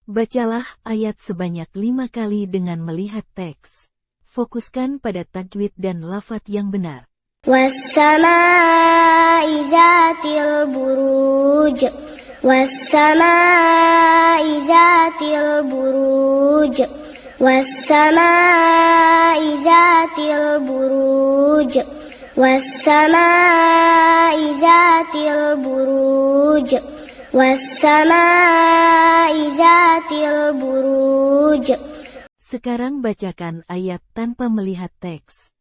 Bacalah ayat sebanyak 5 kali dengan melihat teks. Fokuskan pada tajwid dan lafadz yang benar. Wassama'i zatil buruj. Wassama'i zatil buruj. Wassama'i zatil buruj. Wassama'i zatil buruj. Wassama'i zatil buruj. Sekarang bacakan ayat tanpa melihat teks.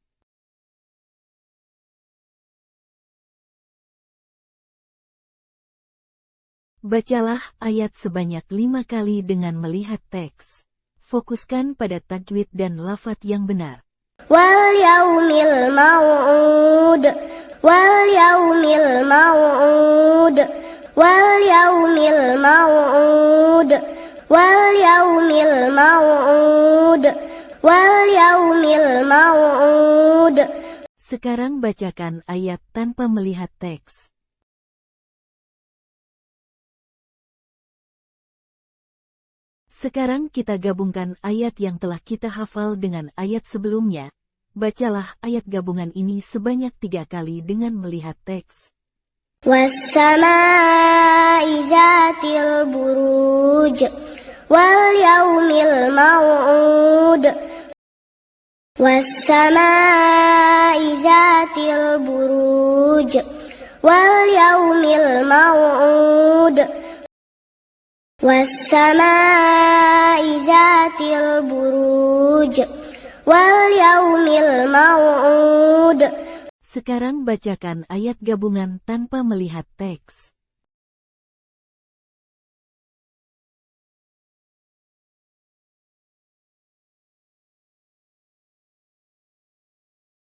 Bacalah ayat sebanyak 5 kali dengan melihat teks. Fokuskan pada tajwid dan lafadz yang benar. Wal yaumil mau'ud. Wal yaumil mau'ud. Wal yaumil mau'ud. Wal yaumil mau'ud. Wal yaumil mau'ud. Sekarang bacakan ayat tanpa melihat teks. Sekarang kita gabungkan ayat yang telah kita hafal dengan ayat sebelumnya. Bacalah ayat gabungan ini sebanyak 3 kali dengan melihat teks. Wassama'i zatil buruj. Wal yaumil mau'ud. Wassama'i zatil buruj. Wal yaumil mau'ud. Wassama'i zatil buruj. Wal yaumil mau'ud. Sekarang bacakan ayat gabungan tanpa melihat teks.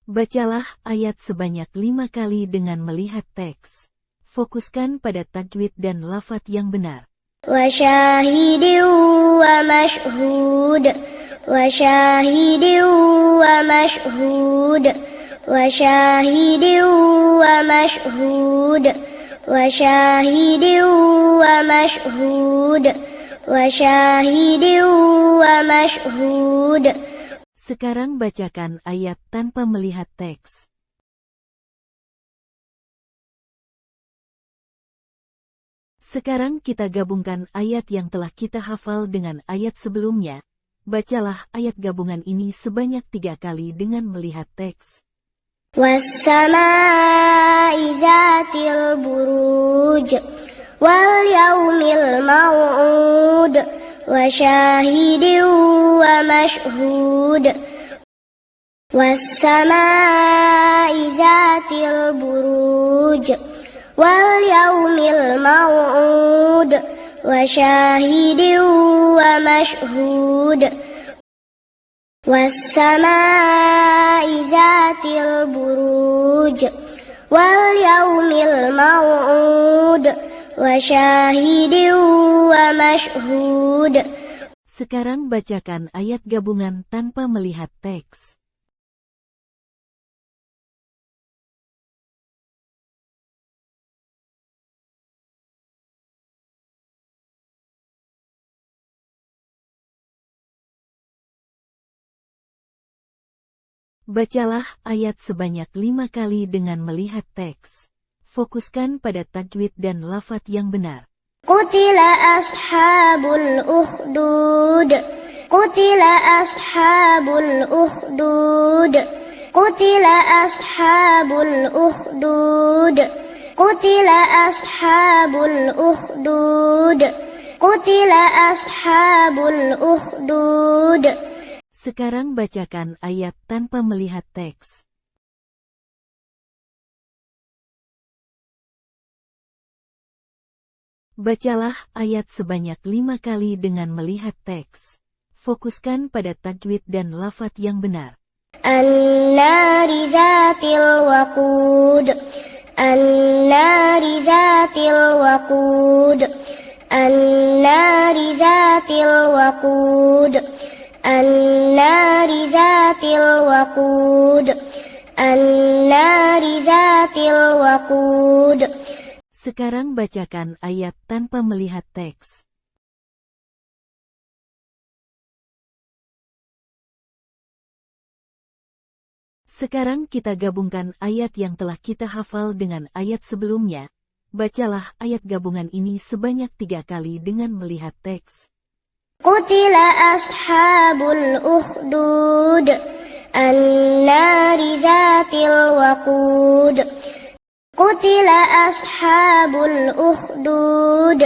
Bacalah ayat sebanyak 5 kali dengan melihat teks. Fokuskan pada tajwid dan lafadz yang benar. Wa syahidin wa mashhud. Wa syahidin wa mashhud. Wa syahidin wa mashhud. Wa syahidin wa mashhud. Wa syahidin wa mashhud. Sekarang bacakan ayat tanpa melihat teks. Sekarang kita gabungkan ayat yang telah kita hafal dengan ayat sebelumnya. Bacalah ayat gabungan ini sebanyak 3 kali dengan melihat teks. Wassama'i zatil buruj. Wal yaumil mau'ud. Wa syahidin wa mashhud. Wassama'i zatil buruj. Wal yaumil mau'ud. Wa syahidin wa mashhud. Wassama'i zatil buruj. Wal yaumil mau'ud. Wa syahidin wa mashhud. Sekarang bacakan ayat gabungan tanpa melihat teks. Bacalah ayat sebanyak 5 kali dengan melihat teks. Fokuskan pada tajwid dan lafadz yang benar. Qutila ashabul ukhdud. Qutila ashabul ukhdud. Qutila ashabul ukhdud. Qutila ashabul ukhdud. Qutila ashabul ukhdud. Sekarang bacakan ayat tanpa melihat teks. Bacalah ayat sebanyak 5 kali dengan melihat teks. Fokuskan pada tajwid dan lafadz yang benar. An-nari zatil waqud. An-nari zatil waqud. An-nari zatil waqud. An-nari zatil waqud. An-nari zatil waqud. Sekarang bacakan ayat tanpa melihat teks. Sekarang kita gabungkan ayat yang telah kita hafal dengan ayat sebelumnya. Bacalah ayat gabungan ini sebanyak 3 kali dengan melihat teks. Qutila ashabul ukhdud an-nari zatil waqud. Qutila ashabul ukhdud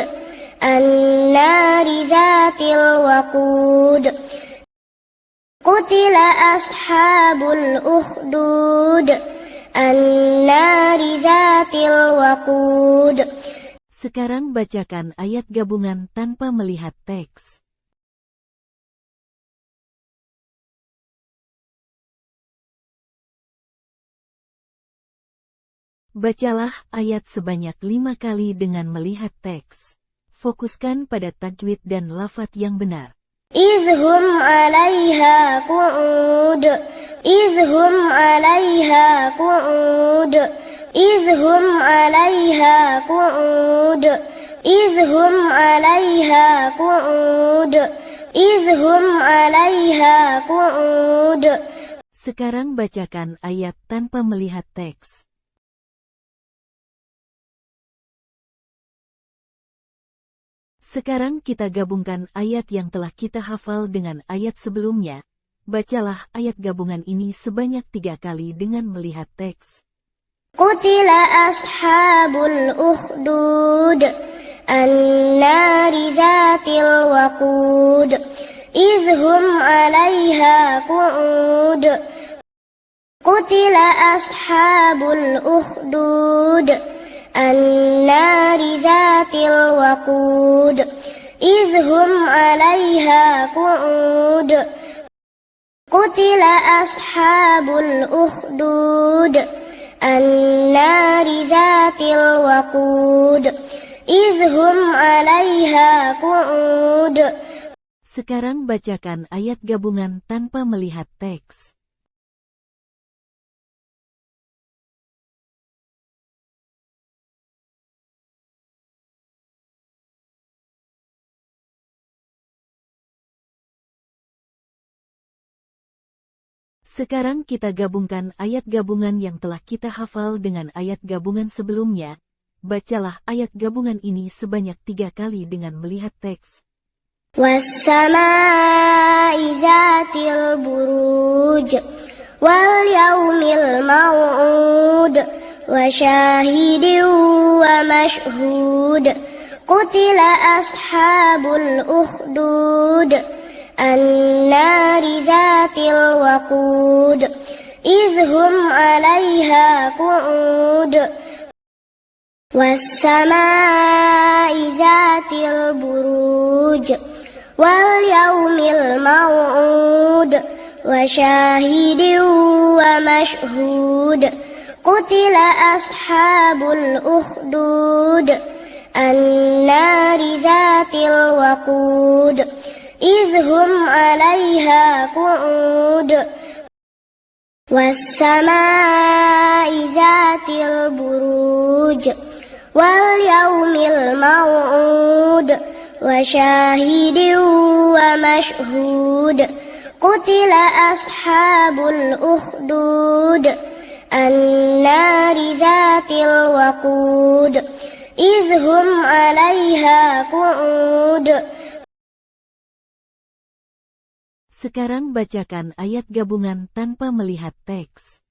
an-nari zatil waqud. Qutila ashabul ukhdud an-nari zatil waqud. Sekarang bacakan ayat gabungan tanpa melihat teks. Bacalah ayat sebanyak 5 kali dengan melihat teks. Fokuskan pada tajwid dan lafaz yang benar. Izhum 'alaiha qu'ud. Izhum 'alaiha qu'ud. Izhum 'alaiha qu'ud. Izhum 'alaiha qu'ud. Izhum 'alaiha qu'ud. Sekarang bacakan ayat tanpa melihat teks. Sekarang kita gabungkan ayat yang telah kita hafal dengan ayat sebelumnya. Bacalah ayat gabungan ini sebanyak 3 kali dengan melihat teks. Qutila ashabul ukhdud an-nari zatil waqud. Izhum 'alaiha qu'ud. Qutila ashabul ukhdud an-nari zatil waqud. Izhum 'alaiha qu'ud. Qutila ashabul ukhdud an-nari zatil waqud. Izhum 'alaiha qu'ud. Sekarang bacakan ayat gabungan tanpa melihat teks. Sekarang kita gabungkan ayat gabungan yang telah kita hafal dengan ayat gabungan sebelumnya. Bacalah ayat gabungan ini sebanyak 3 kali dengan melihat teks. Was-samaa'i zatil buruj wal yaumil maw'ud wa syahidin wa mashhud. Qutila ashabul ukhdud an-nari zatil waqud. Izhum 'alaiha qu'ud. Was-samaa'i zatil buruj wal yaumil maw'ud wa syahidin wa mashhud. Qutila ashabul ukhdud an-nari zatil waqud. Izhum 'alaiha qu'ud. Was-samaa'i zatil buruj wal yaumil maw'ud wa syahidin wa mashhud. Qutila ashabul ukhdud an-nari zatil waqud. Izhum 'alaiha qu'ud. Sekarang bacakan ayat gabungan tanpa melihat teks.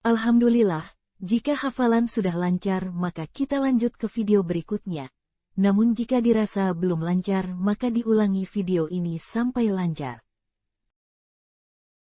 Alhamdulillah, jika hafalan sudah lancar maka kita lanjut ke video berikutnya. Namun jika dirasa belum lancar maka diulangi video ini sampai lancar.